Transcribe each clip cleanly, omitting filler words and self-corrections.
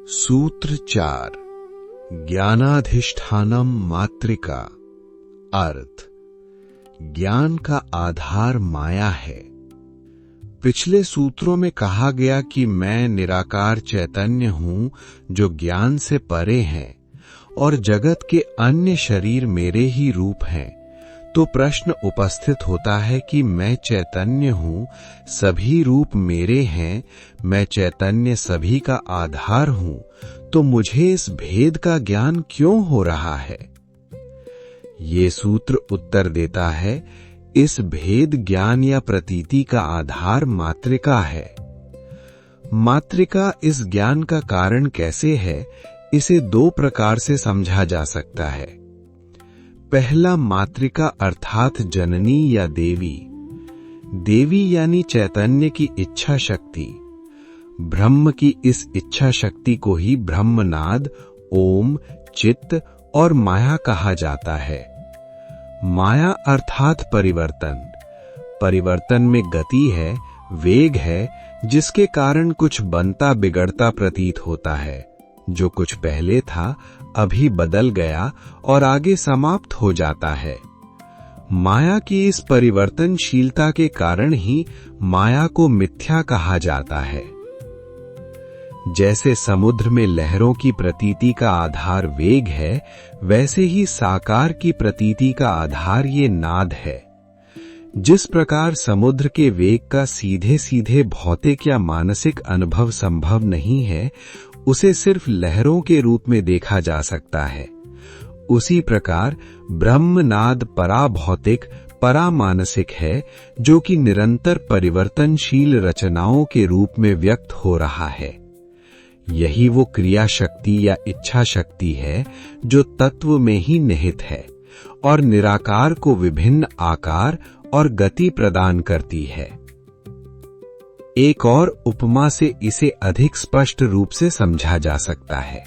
सूत्र 4 ज्ञानाधिष्ठानम मात्रिका। अर्थ, ज्ञान का आधार माया है। पिछले सूत्रों में कहा गया कि मैं निराकार चैतन्य हूं जो ज्ञान से परे हैं और जगत के अन्य शरीर मेरे ही रूप हैं। तो प्रश्न उपस्थित होता है कि मैं चैतन्य हूं, सभी रूप मेरे हैं, मैं चैतन्य सभी का आधार हूं, तो मुझे इस भेद का ज्ञान क्यों हो रहा है? ये सूत्र उत्तर देता है, इस भेद ज्ञान या प्रतीति का आधार मात्रिका है। मात्रिका इस ज्ञान का कारण कैसे है, इसे दो प्रकार से समझा जा सकता है। पहला, मात्रिका अर्थात जननी या देवी। देवी यानी चैतन्य की इच्छा शक्ति। ब्रह्म की इस इच्छा शक्ति को ही ब्रह्मनाद, ओम, चित्त और माया कहा जाता है। माया अर्थात परिवर्तन। परिवर्तन में गति है, वेग है, जिसके कारण कुछ बनता बिगड़ता प्रतीत होता है। जो कुछ पहले था अभी बदल गया और आगे समाप्त हो जाता है। माया की इस परिवर्तनशीलता के कारण ही माया को मिथ्या कहा जाता है। जैसे समुद्र में लहरों की प्रतीति का आधार वेग है, वैसे ही साकार की प्रतीति का आधार ये नाद है। जिस प्रकार समुद्र के वेग का सीधे सीधे भौतिक या मानसिक अनुभव संभव नहीं है, उसे सिर्फ लहरों के रूप में देखा जा सकता है। उसी प्रकार ब्रह्मनाद पराभौतिक, परामानसिक है, जो कि निरंतर परिवर्तनशील रचनाओं के रूप में व्यक्त हो रहा है। यही वो क्रिया शक्ति या इच्छा शक्ति है जो तत्व में ही निहित है और निराकार को विभिन्न आकार और गति प्रदान करती है। एक और उपमा से इसे अधिक स्पष्ट रूप से समझा जा सकता है।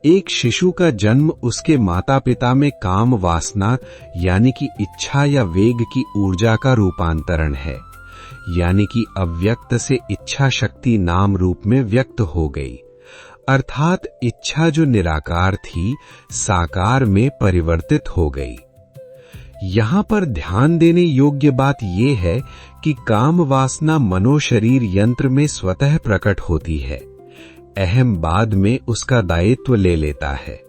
एक शिशु का जन्म उसके माता पिता में काम वासना यानी कि इच्छा या वेग की ऊर्जा का रूपांतरण है, यानी कि अव्यक्त से इच्छा शक्ति नाम रूप में व्यक्त हो गई। अर्थात इच्छा जो निराकार थी, साकार में परिवर्तित हो गई। यहां पर ध्यान देने योग्य बात यह है कि काम वासना मनोशरीर यंत्र में स्वतः प्रकट होती है, अहम बाद में उसका दायित्व ले लेता है।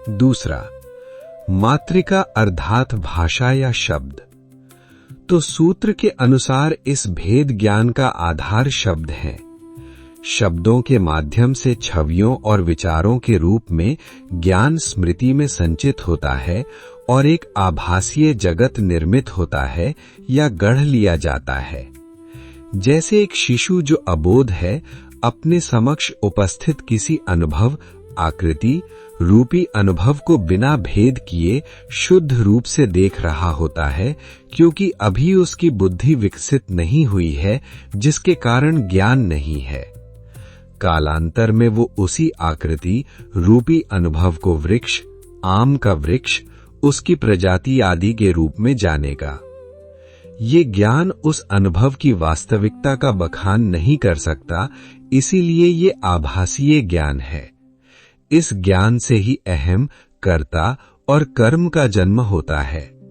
दूसरा, मात्रिका अर्थात भाषा या शब्द। तो सूत्र के अनुसार इस भेद ज्ञान का आधार शब्द है। शब्दों के माध्यम से छवियों और विचारों के रूप में ज्ञान स्मृति में संचित होता है और एक आभासीय जगत निर्मित होता है या गढ़ लिया जाता है। जैसे एक शिशु जो अबोध है अपने समक्ष उपस्थित किसी अनुभव, आकृति रूपी अनुभव को बिना भेद किए शुद्ध रूप से देख रहा होता है, क्योंकि अभी उसकी बुद्धि विकसित नहीं हुई है, जिसके कारण ज्ञान नहीं है। कालांतर में वो उसी आकृति रूपी अनुभव को वृक्ष, आम का वृक्ष, उसकी प्रजाति आदि के रूप में जानेगा। ये ज्ञान उस अनुभव की वास्तविकता का बखान नहीं कर सकता, इसीलिए ये आभासीय ज्ञान है। इस ज्ञान से ही अहम, कर्ता और कर्म का जन्म होता है।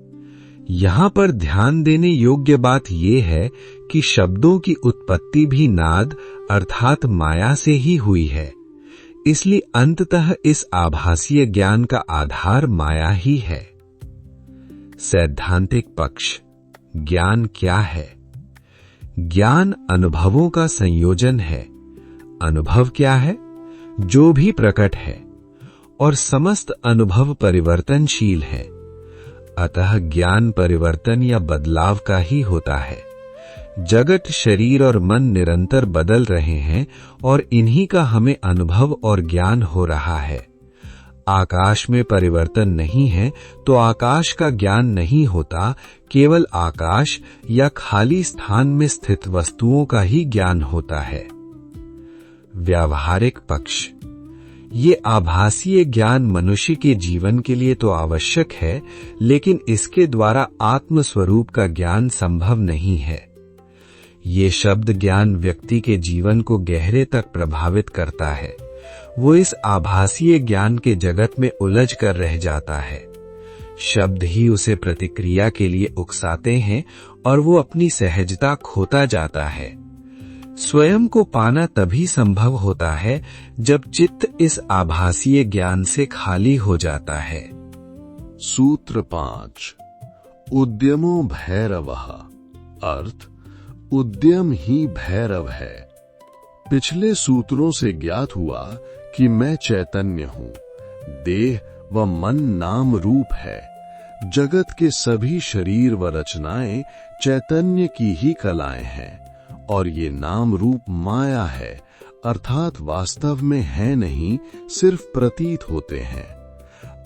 यहां पर ध्यान देने योग्य बात यह है कि शब्दों की उत्पत्ति भी नाद अर्थात माया से ही हुई है। इसलिए अंततः इस आभासीय ज्ञान का आधार माया ही है। सैद्धांतिक पक्ष, ज्ञान क्या है? ज्ञान अनुभवों का संयोजन है। अनुभव क्या है? जो भी प्रकट है, और समस्त अनुभव परिवर्तनशील है। अतः ज्ञान परिवर्तन या बदलाव का ही होता है। जगत, शरीर और मन निरंतर बदल रहे हैं और इन्हीं का हमें अनुभव और ज्ञान हो रहा है। आकाश में परिवर्तन नहीं है तो आकाश का ज्ञान नहीं होता, केवल आकाश या खाली स्थान में स्थित वस्तुओं का ही ज्ञान होता है। व्यावहारिक पक्ष, ये आभासीय ज्ञान मनुष्य के जीवन के लिए तो आवश्यक है, लेकिन इसके द्वारा आत्म स्वरूप का ज्ञान संभव नहीं है। ये शब्द ज्ञान व्यक्ति के जीवन को गहरे तक प्रभावित करता है। वो इस आभासीय ज्ञान के जगत में उलझ कर रह जाता है। शब्द ही उसे प्रतिक्रिया के लिए उकसाते हैं और वो अपनी सहजता खोता जाता है। स्वयं को पाना तभी संभव होता है जब चित्त इस आभासीय ज्ञान से खाली हो जाता है। सूत्र 5 उद्यमो भैरवः, अर्थ उद्यम ही भैरव है। पिछले सूत्रों से ज्ञात हुआ कि मैं चैतन्य हूँ, देह व मन नाम रूप है। जगत के सभी शरीर व रचनाएं चैतन्य की ही कलाएं हैं और ये नाम रूप माया है, अर्थात वास्तव में है नहीं, सिर्फ प्रतीत होते हैं।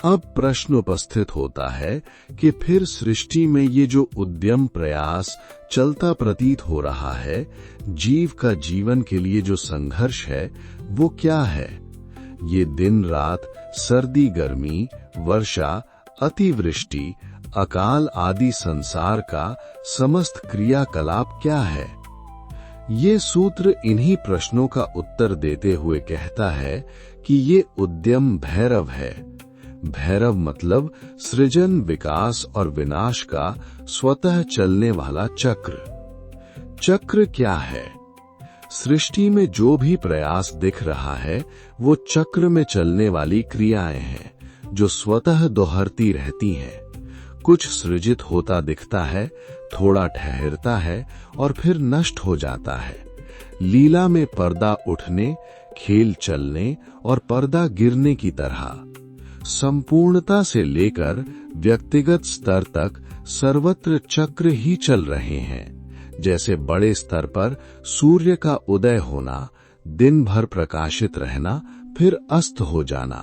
अब प्रश्न उपस्थित होता है कि फिर सृष्टि में ये जो उद्यम प्रयास चलता प्रतीत हो रहा है, जीव का जीवन के लिए जो संघर्ष है, वो क्या है? ये दिन रात, सर्दी गर्मी, वर्षा, अतिवृष्टि, अकाल आदि संसार का समस्त क्रियाकलाप क्या है? ये सूत्र इन्हीं प्रश्नों का उत्तर देते हुए कहता है कि ये उद्यम भैरव है। भैरव मतलब सृजन, विकास और विनाश का स्वतः चलने वाला चक्र। चक्र क्या है? सृष्टि में जो भी प्रयास दिख रहा है वो चक्र में चलने वाली क्रियाएं हैं जो स्वतः दोहरती रहती हैं। कुछ सृजित होता दिखता है, थोड़ा ठहरता है और फिर नष्ट हो जाता है। लीला में पर्दा उठने, खेल चलने और पर्दा गिरने की तरह संपूर्णता से लेकर व्यक्तिगत स्तर तक सर्वत्र चक्र ही चल रहे हैं। जैसे बड़े स्तर पर सूर्य का उदय होना, दिन भर प्रकाशित रहना, फिर अस्त हो जाना,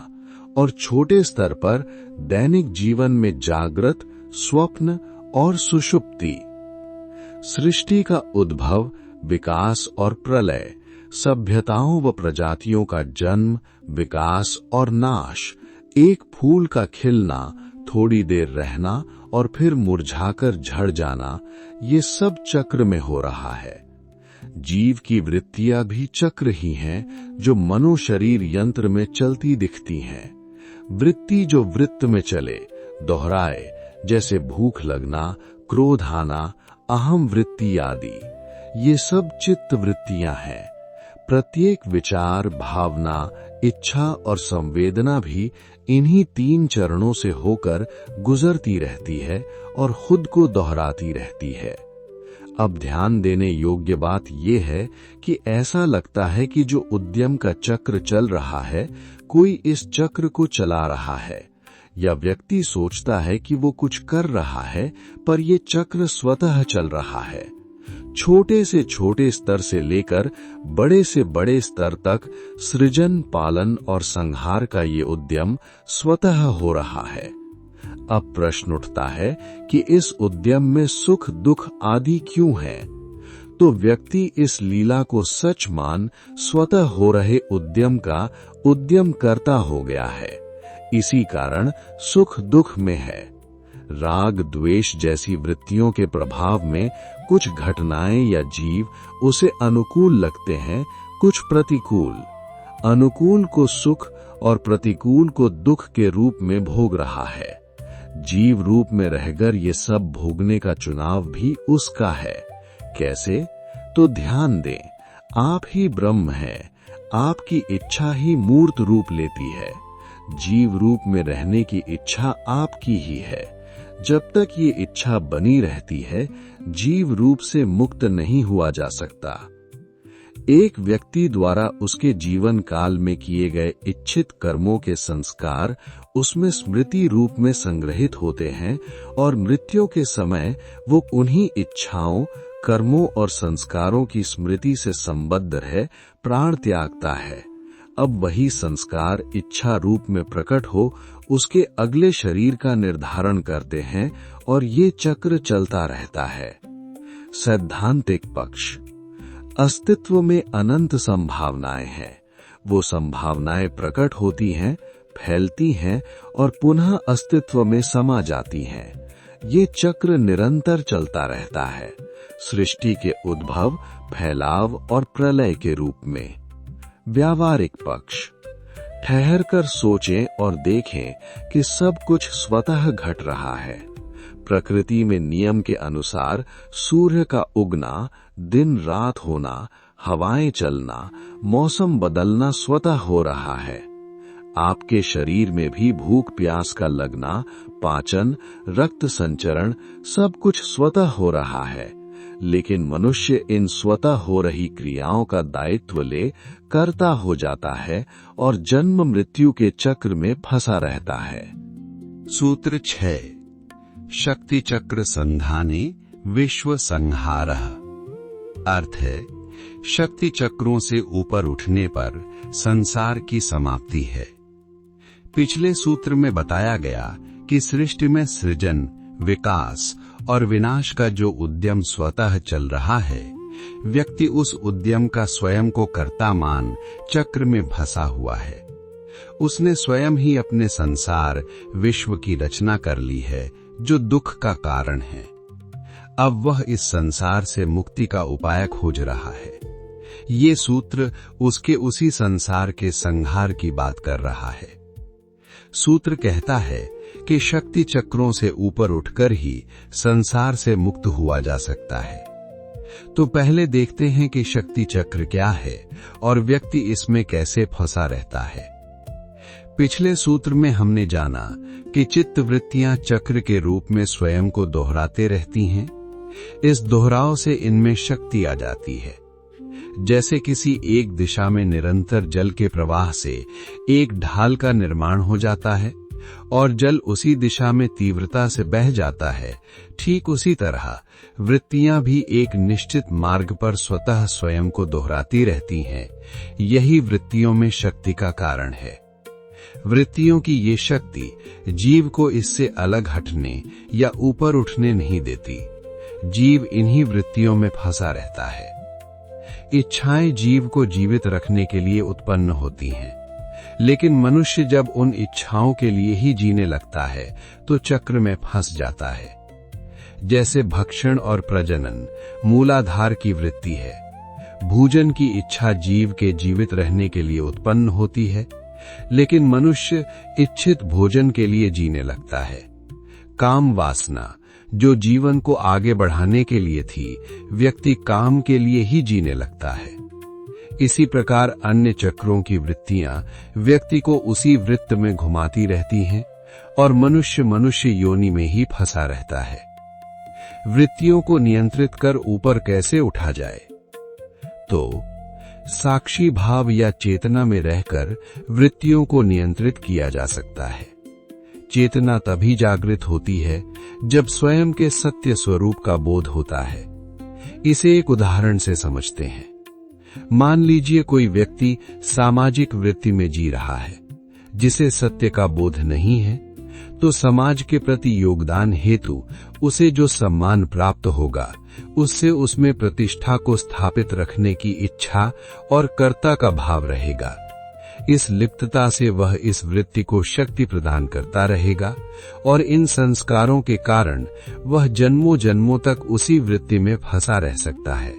और छोटे स्तर पर दैनिक जीवन में जागृत, स्वप्न और सुषुप्ति। सृष्टि का उद्भव, विकास और प्रलय, सभ्यताओं व प्रजातियों का जन्म, विकास और नाश, एक फूल का खिलना, थोड़ी देर रहना और फिर मुरझाकर झड़ जाना, ये सब चक्र में हो रहा है। जीव की वृत्तियां भी चक्र ही हैं जो मनो शरीर यंत्र में चलती दिखती हैं। वृत्ति जो वृत्त में चले, दोहराए, जैसे भूख लगना, क्रोध आना, अहम वृत्ति आदि, ये सब चित्त वृत्तियां हैं। प्रत्येक विचार, भावना, इच्छा और संवेदना भी इन्हीं 3 चरणों से होकर गुजरती रहती है और खुद को दोहराती रहती है। अब ध्यान देने योग्य बात यह है कि ऐसा लगता है कि जो उद्यम का चक्र चल रहा है, कोई इस चक्र को चला रहा है, या व्यक्ति सोचता है कि वो कुछ कर रहा है, पर ये चक्र स्वतः चल रहा है। छोटे से छोटे स्तर से लेकर बड़े से बड़े स्तर तक सृजन, पालन और संहार का ये उद्यम स्वतः हो रहा है। अब प्रश्न उठता है कि इस उद्यम में सुख दुख आदि क्यों है? तो व्यक्ति इस लीला को सच मान स्वतः हो रहे उद्यम का उद्यम करता हो गया है। इसी कारण सुख दुख में है। राग द्वेष जैसी वृत्तियों के प्रभाव में कुछ घटनाएं या जीव उसे अनुकूल लगते हैं, कुछ प्रतिकूल। अनुकूल को सुख और प्रतिकूल को दुख के रूप में भोग रहा है। जीव रूप में रहकर ये सब भोगने का चुनाव भी उसका है। कैसे? तो ध्यान दें, आप ही ब्रह्म हैं, आपकी इच्छा ही मूर्त रूप लेती है। जीव रूप में रहने की इच्छा आपकी ही है। जब तक ये इच्छा बनी रहती है, जीव रूप से मुक्त नहीं हुआ जा सकता। एक व्यक्ति द्वारा उसके जीवन काल में किए गए इच्छित कर्मों के संस्कार उसमें स्मृति रूप में संग्रहित होते हैं और मृत्यु के समय वो उन्हीं इच्छाओं, कर्मों और संस्कारों की स्मृति से संबद्ध रह प्राण त्यागता है। अब वही संस्कार इच्छा रूप में प्रकट हो उसके अगले शरीर का निर्धारण करते हैं और ये चक्र चलता रहता है। सैद्धांतिक पक्ष, अस्तित्व में अनंत संभावनाएं हैं। वो संभावनाएं प्रकट होती हैं, फैलती हैं और पुनः अस्तित्व में समा जाती हैं। ये चक्र निरंतर चलता रहता है, सृष्टि के उद्भव, फैलाव और प्रलय के रूप में। व्यावहारिक पक्ष, ठहर कर सोचें और देखें कि सब कुछ स्वतः घट रहा है। प्रकृति में नियम के अनुसार सूर्य का उगना, दिन रात होना, हवाएं चलना, मौसम बदलना स्वतः हो रहा है। आपके शरीर में भी भूख प्यास का लगना, पाचन, रक्त संचरण सब कुछ स्वतः हो रहा है। लेकिन मनुष्य इन स्वतः हो रही क्रियाओं का दायित्व ले करता हो जाता है और जन्म मृत्यु के चक्र में फंसा रहता है। सूत्र 6, शक्ति चक्र संधाने विश्व संहारः। अर्थ है, शक्ति चक्रों से ऊपर उठने पर संसार की समाप्ति है। पिछले सूत्र में बताया गया कि सृष्टि में सृजन, विकास और विनाश का जो उद्यम स्वतः चल रहा है, व्यक्ति उस उद्यम का स्वयं को कर्ता मान चक्र में फंसा हुआ है। उसने स्वयं ही अपने संसार, विश्व की रचना कर ली है, जो दुख का कारण है। अब वह इस संसार से मुक्ति का उपाय खोज रहा है। ये सूत्र उसके उसी संसार के संहार की बात कर रहा है। सूत्र कहता है कि शक्ति चक्रों से ऊपर उठकर ही संसार से मुक्त हुआ जा सकता है। तो पहले देखते हैं कि शक्ति चक्र क्या है और व्यक्ति इसमें कैसे फंसा रहता है। पिछले सूत्र में हमने जाना कि चित्त वृत्तियां चक्र के रूप में स्वयं को दोहराते रहती हैं। इस दोहराव से इनमें शक्ति आ जाती है। जैसे किसी एक दिशा में निरंतर जल के प्रवाह से एक ढाल का निर्माण हो जाता है और जल उसी दिशा में तीव्रता से बह जाता है, ठीक उसी तरह वृत्तियां भी एक निश्चित मार्ग पर स्वतः स्वयं को दोहराती रहती हैं। यही वृत्तियों में शक्ति का कारण है। वृत्तियों की ये शक्ति जीव को इससे अलग हटने या ऊपर उठने नहीं देती। जीव इन्हीं वृत्तियों में फंसा रहता है। इच्छाएं जीव को जीवित रखने के लिए उत्पन्न होती हैं, लेकिन मनुष्य जब उन इच्छाओं के लिए ही जीने लगता है तो चक्र में फंस जाता है। जैसे भक्षण और प्रजनन मूलाधार की वृत्ति है। भोजन की इच्छा जीव के जीवित रहने के लिए उत्पन्न होती है, लेकिन मनुष्य इच्छित भोजन के लिए जीने लगता है। काम वासना जो जीवन को आगे बढ़ाने के लिए थी, व्यक्ति काम के लिए ही जीने लगता है। इसी प्रकार अन्य चक्रों की वृत्तियां व्यक्ति को उसी वृत्त में घुमाती रहती हैं और मनुष्य योनि में ही फंसा रहता है। वृत्तियों को नियंत्रित कर ऊपर कैसे उठा जाए? तो साक्षी भाव या चेतना में रहकर वृत्तियों को नियंत्रित किया जा सकता है। चेतना तभी जागृत होती है जब स्वयं के सत्य स्वरूप का बोध होता है। इसे एक उदाहरण से समझते हैं। मान लीजिए कोई व्यक्ति सामाजिक वृत्ति में जी रहा है, जिसे सत्य का बोध नहीं है, तो समाज के प्रति योगदान हेतु उसे जो सम्मान प्राप्त होगा, उससे उसमें प्रतिष्ठा को स्थापित रखने की इच्छा और कर्ता का भाव रहेगा। इस लिप्तता से वह इस वृत्ति को शक्ति प्रदान करता रहेगा और इन संस्कारों के कारण वह जन्मों जन्मों तक उसी वृत्ति में फंसा रह सकता है।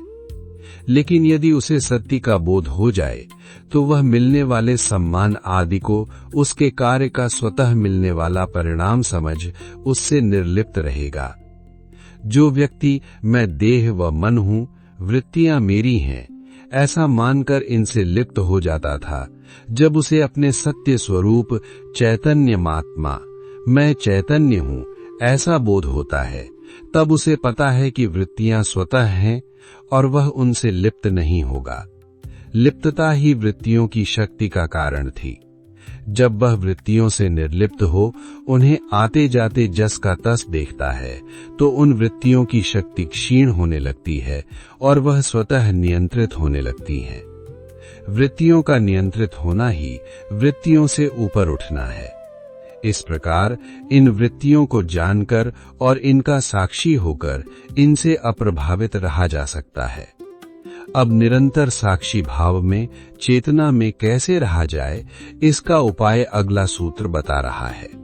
लेकिन यदि उसे सत्य का बोध हो जाए तो वह मिलने वाले सम्मान आदि को उसके कार्य का स्वतः मिलने वाला परिणाम समझ उससे निर्लिप्त रहेगा। जो व्यक्ति मैं देह व मन हूं, वृत्तियां मेरी हैं, ऐसा मानकर इनसे लिप्त हो जाता था, जब उसे अपने सत्य स्वरूप चैतन्य महात्मा, मैं चैतन्य हूं, ऐसा बोध होता है, तब उसे पता है कि वृत्तियां स्वतः हैं और वह उनसे लिप्त नहीं होगा। लिप्तता ही वृत्तियों की शक्ति का कारण थी। जब वह वृत्तियों से निर्लिप्त हो, उन्हें आते जाते जस का तस देखता है, तो उन वृत्तियों की शक्ति क्षीण होने लगती है और वह स्वतः नियंत्रित होने लगती हैं। वृत्तियों का नियंत्रित होना ही वृत्तियों से ऊपर उठना है। इस प्रकार इन वृत्तियों को जानकर और इनका साक्षी होकर इनसे अप्रभावित रहा जा सकता है। अब निरंतर साक्षी भाव में, चेतना में कैसे रहा जाए, इसका उपाय अगला सूत्र बता रहा है।